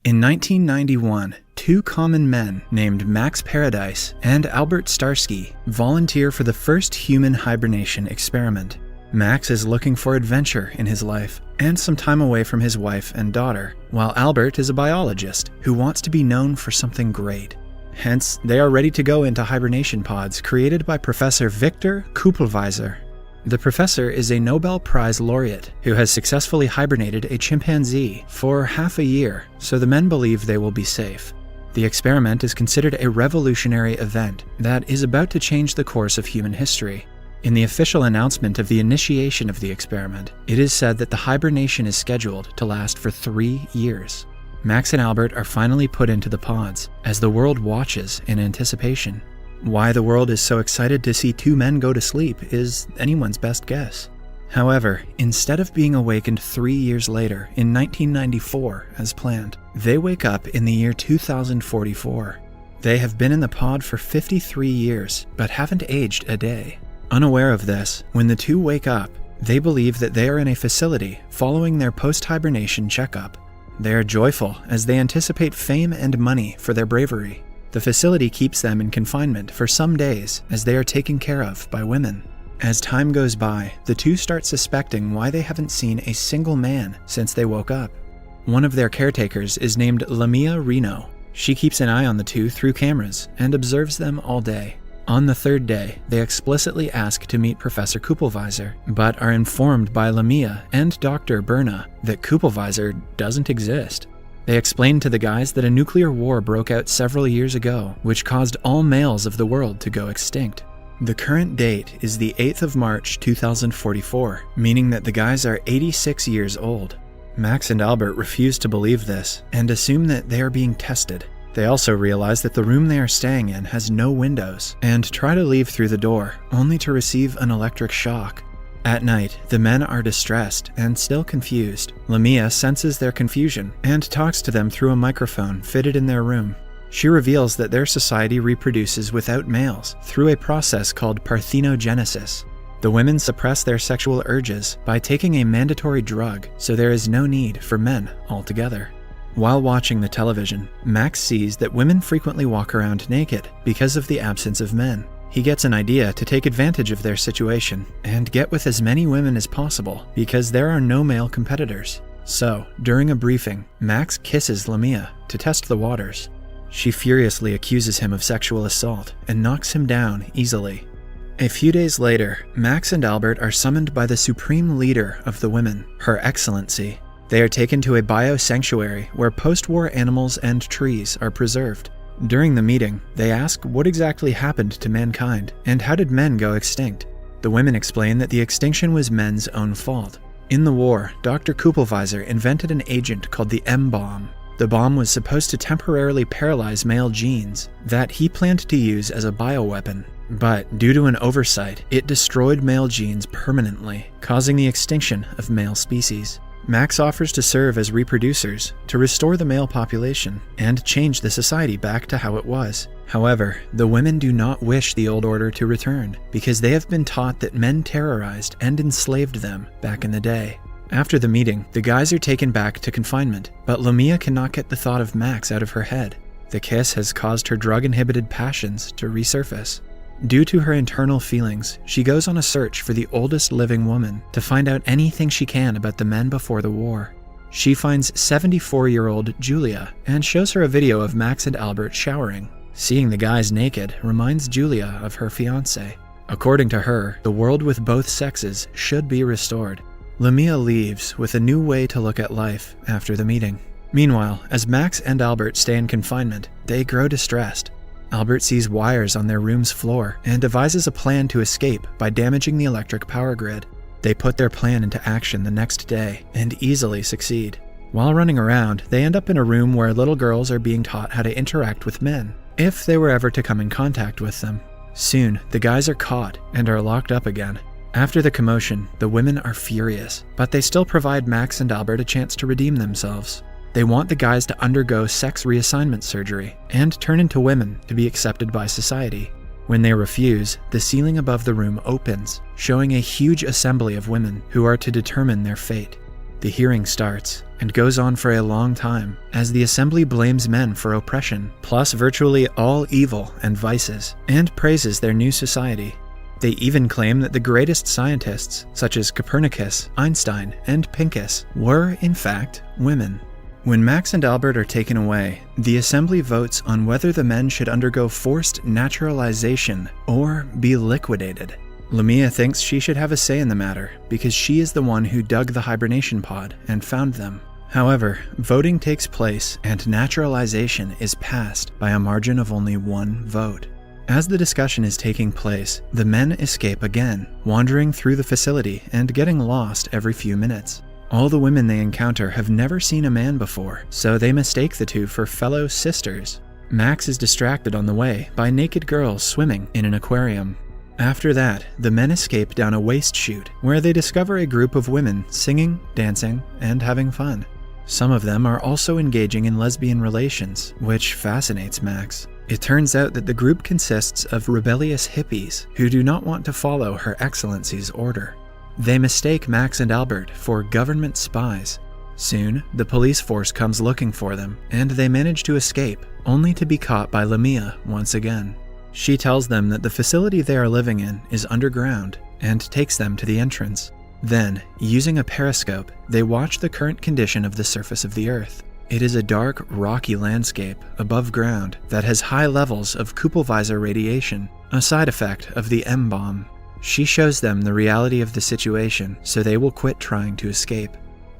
In 1991, two common men named Max Paradise and Albert Starsky volunteer for the first human hibernation experiment. Max is looking for adventure in his life and some time away from his wife and daughter, while Albert is a biologist who wants to be known for something great. Hence, they are ready to go into hibernation pods created by Professor Victor Kupelwieser. The professor is a Nobel Prize laureate who has successfully hibernated a chimpanzee for half a year, so the men believe they will be safe. The experiment is considered a revolutionary event that is about to change the course of human history. In the official announcement of the initiation of the experiment, it is said that the hibernation is scheduled to last for 3 years. Max and Albert are finally put into the pods as the world watches in anticipation. Why the world is so excited to see two men go to sleep is anyone's best guess. However, instead of being awakened 3 years later in 1994 as planned, they wake up in the year 2044. They have been in the pod for 53 years, but haven't aged a day. Unaware of this, when the two wake up, they believe that they are in a facility following their post-hibernation checkup. They are joyful as they anticipate fame and money for their bravery. The facility keeps them in confinement for some days as they are taken care of by women. As time goes by, the two start suspecting why they haven't seen a single man since they woke up. One of their caretakers is named Lamia Reno. She keeps an eye on the two through cameras and observes them all day. On the third day, they explicitly ask to meet Professor Kupelwieser, but are informed by Lamia and Dr. Berna that Kupelwieser doesn't exist. They explain to the guys that a nuclear war broke out several years ago, which caused all males of the world to go extinct. The current date is the 8th of March 2044, meaning that the guys are 86 years old. Max and Albert refuse to believe this and assume that they are being tested. They also realize that the room they are staying in has no windows and try to leave through the door, only to receive an electric shock. At night, the men are distressed and still confused. Lamia senses their confusion and talks to them through a microphone fitted in their room. She reveals that their society reproduces without males through a process called parthenogenesis. The women suppress their sexual urges by taking a mandatory drug, so there is no need for men altogether. While watching the television, Max sees that women frequently walk around naked because of the absence of men. He gets an idea to take advantage of their situation and get with as many women as possible because there are no male competitors. So, during a briefing, Max kisses Lamia to test the waters. She furiously accuses him of sexual assault and knocks him down easily. A few days later, Max and Albert are summoned by the supreme leader of the women, Her Excellency. They are taken to a bio-sanctuary where post-war animals and trees are preserved. During the meeting, they ask what exactly happened to mankind and how did men go extinct. The women explain that the extinction was men's own fault. In the war, Dr. Kupelwieser invented an agent called the M-bomb. The bomb was supposed to temporarily paralyze male genes that he planned to use as a bioweapon. But due to an oversight, it destroyed male genes permanently, causing the extinction of male species. Max offers to serve as reproducers to restore the male population and change the society back to how it was. However, the women do not wish the old order to return because they have been taught that men terrorized and enslaved them back in the day. After the meeting, the guys are taken back to confinement, but Lamia cannot get the thought of Max out of her head. The kiss has caused her drug-inhibited passions to resurface. Due to her internal feelings, she goes on a search for the oldest living woman to find out anything she can about the men before the war. She finds 74-year-old Julia and shows her a video of Max and Albert showering. Seeing the guys naked reminds Julia of her fiancé. According to her, the world with both sexes should be restored. Lamia leaves with a new way to look at life after the meeting. Meanwhile, as Max and Albert stay in confinement, they grow distressed. Albert sees wires on their room's floor and devises a plan to escape by damaging the electric power grid. They put their plan into action the next day and easily succeed. While running around, they end up in a room where little girls are being taught how to interact with men, if they were ever to come in contact with them. Soon, the guys are caught and are locked up again. After the commotion, the women are furious, but they still provide Max and Albert a chance to redeem themselves. They want the guys to undergo sex reassignment surgery and turn into women to be accepted by society. When they refuse, the ceiling above the room opens, showing a huge assembly of women who are to determine their fate. The hearing starts, and goes on for a long time, as the assembly blames men for oppression, plus virtually all evil and vices, and praises their new society. They even claim that the greatest scientists, such as Copernicus, Einstein, and Pincus, were, in fact, women. When Max and Albert are taken away, the assembly votes on whether the men should undergo forced naturalization or be liquidated. Lamia thinks she should have a say in the matter because she is the one who dug the hibernation pod and found them. However, voting takes place and naturalization is passed by a margin of only 1 vote. As the discussion is taking place, the men escape again, wandering through the facility and getting lost every few minutes. All the women they encounter have never seen a man before, so they mistake the two for fellow sisters. Max is distracted on the way by naked girls swimming in an aquarium. After that, the men escape down a waste chute, where they discover a group of women singing, dancing, and having fun. Some of them are also engaging in lesbian relations, which fascinates Max. It turns out that the group consists of rebellious hippies who do not want to follow Her Excellency's order. They mistake Max and Albert for government spies. Soon, the police force comes looking for them, and they manage to escape, only to be caught by Lamia once again. She tells them that the facility they are living in is underground, and takes them to the entrance. Then, using a periscope, they watch the current condition of the surface of the Earth. It is a dark, rocky landscape above ground that has high levels of Kupelweiser radiation, a side effect of the M-bomb. She shows them the reality of the situation, so they will quit trying to escape.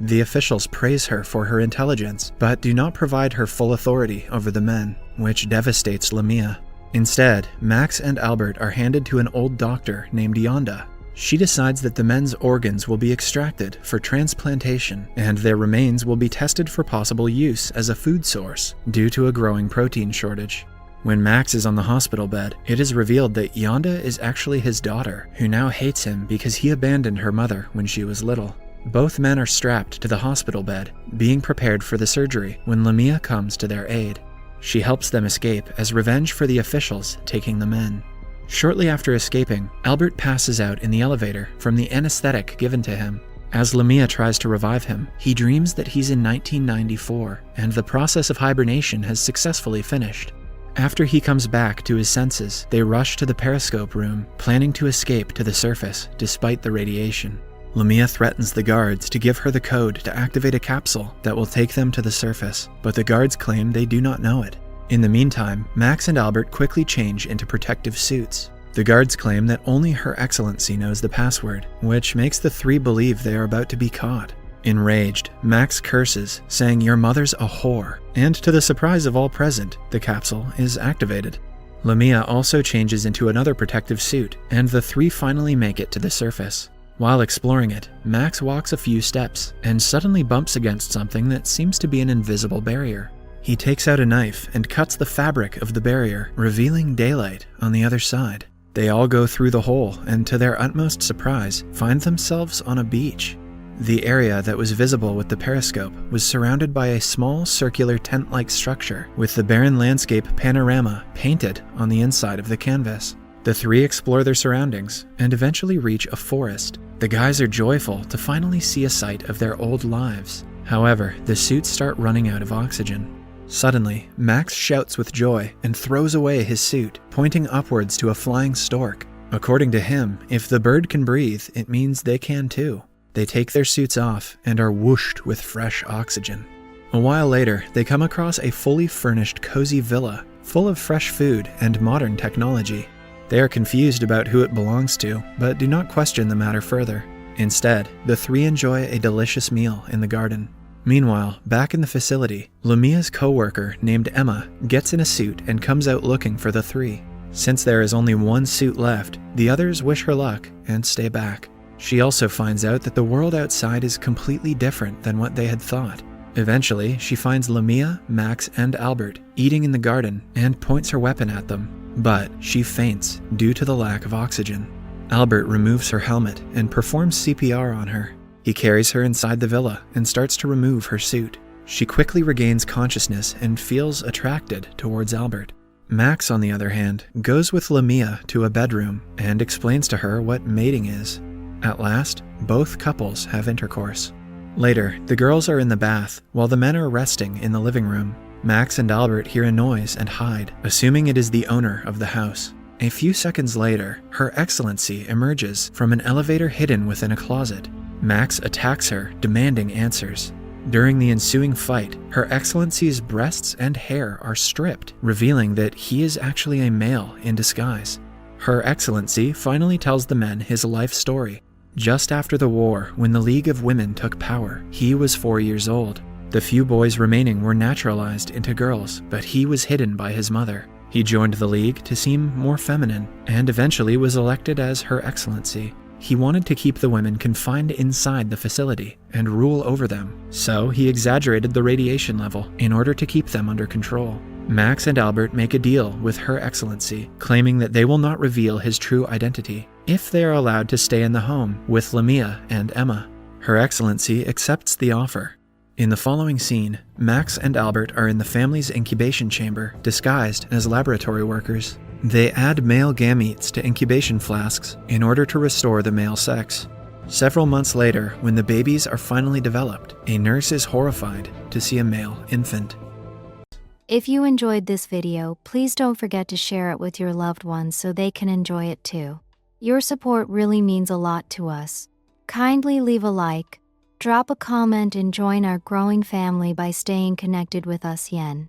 The officials praise her for her intelligence, but do not provide her full authority over the men, which devastates Lamia. Instead, Max and Albert are handed to an old doctor named Yonda. She decides that the men's organs will be extracted for transplantation, and their remains will be tested for possible use as a food source, due to a growing protein shortage. When Max is on the hospital bed, it is revealed that Yonda is actually his daughter, who now hates him because he abandoned her mother when she was little. Both men are strapped to the hospital bed, being prepared for the surgery when Lamia comes to their aid. She helps them escape as revenge for the officials taking the men. Shortly after escaping, Albert passes out in the elevator from the anesthetic given to him. As Lamia tries to revive him, he dreams that he's in 1994, and the process of hibernation has successfully finished. After he comes back to his senses, they rush to the periscope room, planning to escape to the surface despite the radiation. Lamia threatens the guards to give her the code to activate a capsule that will take them to the surface, but the guards claim they do not know it. In the meantime, Max and Albert quickly change into protective suits. The guards claim that only Her Excellency knows the password, which makes the three believe they are about to be caught. Enraged, Max curses, saying, "Your mother's a whore," and to the surprise of all present, the capsule is activated. Lamia also changes into another protective suit, and the three finally make it to the surface. While exploring it, Max walks a few steps, and suddenly bumps against something that seems to be an invisible barrier. He takes out a knife and cuts the fabric of the barrier, revealing daylight on the other side. They all go through the hole, and to their utmost surprise, find themselves on a beach. The area that was visible with the periscope was surrounded by a small circular tent-like structure with the barren landscape panorama painted on the inside of the canvas. The three explore their surroundings and eventually reach a forest. The guys are joyful to finally see a sight of their old lives. However, the suits start running out of oxygen. Suddenly, Max shouts with joy and throws away his suit, pointing upwards to a flying stork. According to him, if the bird can breathe, it means they can too. They take their suits off and are whooshed with fresh oxygen. A while later, they come across a fully furnished cozy villa, full of fresh food and modern technology. They are confused about who it belongs to, but do not question the matter further. Instead, the three enjoy a delicious meal in the garden. Meanwhile, back in the facility, Lamia's co-worker named Emma gets in a suit and comes out looking for the three. Since there is only one suit left, the others wish her luck and stay back. She also finds out that the world outside is completely different than what they had thought. Eventually, she finds Lamia, Max, and Albert eating in the garden and points her weapon at them. But she faints due to the lack of oxygen. Albert removes her helmet and performs CPR on her. He carries her inside the villa and starts to remove her suit. She quickly regains consciousness and feels attracted towards Albert. Max, on the other hand, goes with Lamia to a bedroom and explains to her what mating is. At last, both couples have intercourse. Later, the girls are in the bath, while the men are resting in the living room. Max and Albert hear a noise and hide, assuming it is the owner of the house. A few seconds later, Her Excellency emerges from an elevator hidden within a closet. Max attacks her, demanding answers. During the ensuing fight, Her Excellency's breasts and hair are stripped, revealing that he is actually a male in disguise. Her Excellency finally tells the men his life story. Just after the war, when the League of Women took power, he was 4 years old. The few boys remaining were naturalized into girls, but he was hidden by his mother. He joined the League to seem more feminine, and eventually was elected as Her Excellency. He wanted to keep the women confined inside the facility and rule over them, so he exaggerated the radiation level in order to keep them under control. Max and Albert make a deal with Her Excellency, claiming that they will not reveal his true identity if they are allowed to stay in the home with Lamia and Emma. Her Excellency accepts the offer. In the following scene, Max and Albert are in the family's incubation chamber, disguised as laboratory workers. They add male gametes to incubation flasks in order to restore the male sex. Several months later, when the babies are finally developed, a nurse is horrified to see a male infant. If you enjoyed this video, please don't forget to share it with your loved ones so they can enjoy it too. Your support really means a lot to us. Kindly leave a like, drop a comment and join our growing family by staying connected with us. Yen.